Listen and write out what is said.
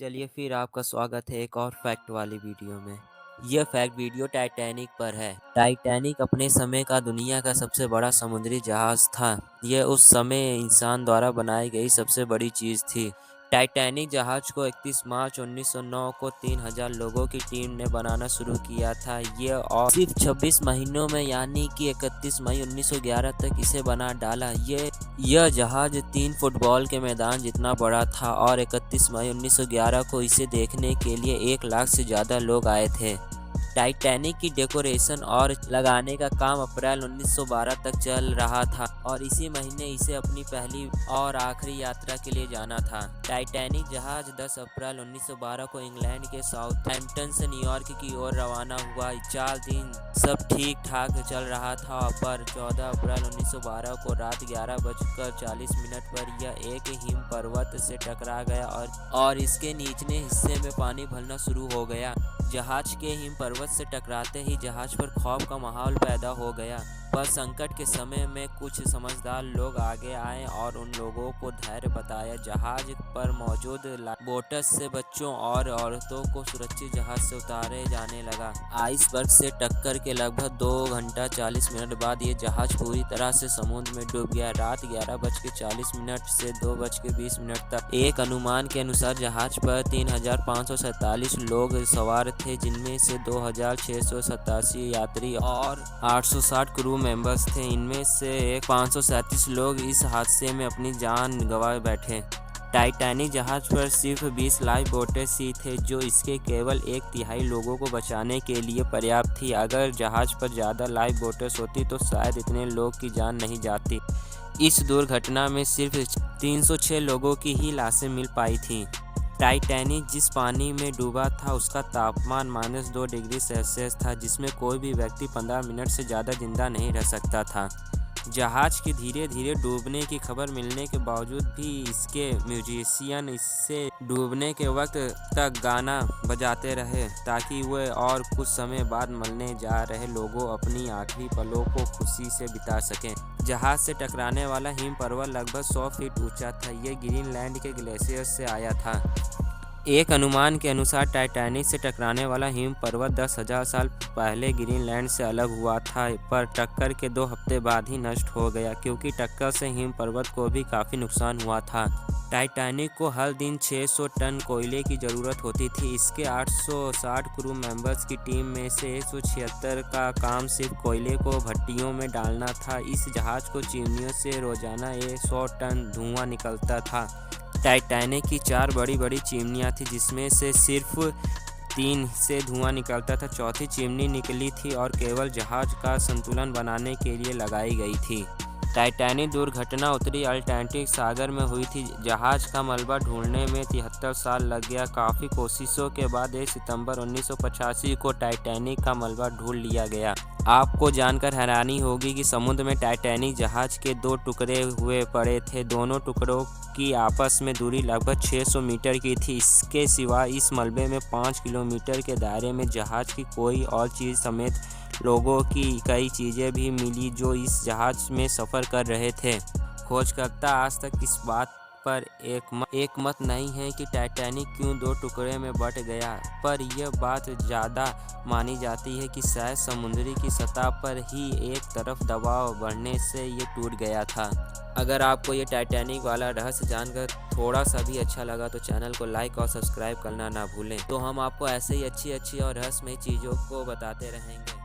चलिए फिर आपका स्वागत है एक और फैक्ट वाली वीडियो में। यह फैक्ट वीडियो टाइटैनिक पर है। टाइटैनिक अपने समय का दुनिया का सबसे बड़ा समुद्री जहाज था। यह उस समय इंसान द्वारा बनाई गई सबसे बड़ी चीज़ थी। टाइटैनिक जहाज को 31 मार्च 1909 को 3000 लोगों की टीम ने बनाना शुरू किया था। यह और सिर्फ 26 महीनों में यानी कि 31 मई 1911 तक इसे बना डाला। यह जहाज 3 फुटबॉल के मैदान जितना बड़ा था और 31 मई 1911 को इसे देखने के लिए 1 लाख से ज़्यादा लोग आए थे। टाइटैनिक की डेकोरेशन और लगाने का काम अप्रैल 1912 तक चल रहा था और इसी महीने इसे अपनी पहली और आखिरी यात्रा के लिए जाना था। टाइटैनिक जहाज 10 अप्रैल 1912 को इंग्लैंड के साउथहैम्पटन से न्यूयॉर्क की ओर रवाना हुआ। 4 दिन सब ठीक ठाक चल रहा था, पर 14 अप्रैल 1912 को रात 11:40 पर यह एक हिम पर्वत से टकरा गया और इसके निचले हिस्से में पानी भरना शुरू हो गया। जहाज के हिम पर्वत से टकराते ही जहाज पर खौफ का माहौल पैदा हो गया, पर संकट के समय में कुछ समझदार लोग आगे आए और उन लोगों को धैर्य बताया। जहाज पर मौजूद बोट्स से बच्चों और औरतों को सुरक्षित जहाज से उतारे जाने लगा। आइसबर्ग से टक्कर के लगभग 2 घंटा 40 मिनट बाद ये जहाज पूरी तरह से समुद्र में डूब गया। रात 11:40 से 2:20 तक एक अनुमान के अनुसार जहाज पर 3547 लोग सवार थे, जिनमें से 2687 यात्री और 860 क्रू मेंबर्स थे। इनमें से 537 लोग इस हादसे में अपनी जान गंवा बैठे। टाइटैनिक जहाज पर सिर्फ 20 लाइफ बोट्स ही थे, जो इसके केवल 1/3 लोगों को बचाने के लिए पर्याप्त थी। अगर जहाज पर ज़्यादा लाइफ बोट्स होती तो शायद इतने लोग की जान नहीं जाती। इस दुर्घटना में सिर्फ 306 लोगों की ही लाशें मिल पाई थीं। टाइटैनिक जिस पानी में डूबा था उसका तापमान -2 डिग्री सेल्सियस था, जिसमें कोई भी व्यक्ति 15 मिनट से ज़्यादा जिंदा नहीं रह सकता था। जहाज के धीरे धीरे डूबने की खबर मिलने के बावजूद भी इसके म्यूजिशियन इससे डूबने के वक्त तक गाना बजाते रहे, ताकि वे और कुछ समय बाद मरने जा रहे लोगों अपनी आखिरी पलों को खुशी से बिता सकें। जहाज से टकराने वाला हिम पर्वत लगभग 100 फीट ऊंचा था। यह ग्रीनलैंड के ग्लेशियर से आया था। एक अनुमान के अनुसार टाइटैनिक से टकराने वाला हिम पर्वत 10,000 साल पहले ग्रीनलैंड से अलग हुआ था, पर टक्कर के 2 हफ्ते बाद ही नष्ट हो गया, क्योंकि टक्कर से हिम पर्वत को भी काफ़ी नुकसान हुआ था। टाइटैनिक को हर दिन 600 टन कोयले की ज़रूरत होती थी। इसके 860 क्रू मेंबर्स की टीम में से 176 का काम सिर्फ कोयले को भट्टियों में डालना था। इस जहाज को चिमनियों से रोजाना 100 टन धुआं निकलता था। टाइटैनिक की 4 बड़ी चिमनियाँ थीं, जिसमें से सिर्फ 3 से धुआं निकलता था। चौथी चिमनी निकली थी और केवल जहाज का संतुलन बनाने के लिए लगाई गई थी। टाइटैनिक दुर्घटना उत्तरी अटलांटिक सागर में हुई थी। जहाज का मलबा ढूंढने में 73 साल लग गया। काफ़ी कोशिशों के बाद 1 सितंबर 1985 को टाइटैनिक का मलबा ढूंढ लिया गया। आपको जानकर हैरानी होगी कि समुद्र में टाइटैनिक जहाज के 2 टुकड़े हुए पड़े थे। दोनों टुकड़ों की आपस में दूरी लगभग 600 मीटर की थी। इसके सिवा इस मलबे में 5 किलोमीटर के दायरे में जहाज की कोई और चीज़ समेत लोगों की कई चीज़ें भी मिली जो इस जहाज में सफ़र कर रहे थे। खोजकर्ता आज तक इस बात पर एक मत नहीं है कि टाइटैनिक क्यों 2 टुकड़े में बट गया, पर यह बात ज़्यादा मानी जाती है कि शायद समुद्र की सतह पर ही एक तरफ दबाव बढ़ने से ये टूट गया था। अगर आपको ये टाइटैनिक वाला रहस्य जानकर थोड़ा सा भी अच्छा लगा तो चैनल को लाइक और सब्सक्राइब करना ना भूलें। तो हम आपको ऐसे ही अच्छी और रहस्यमय चीज़ों को बताते रहेंगे।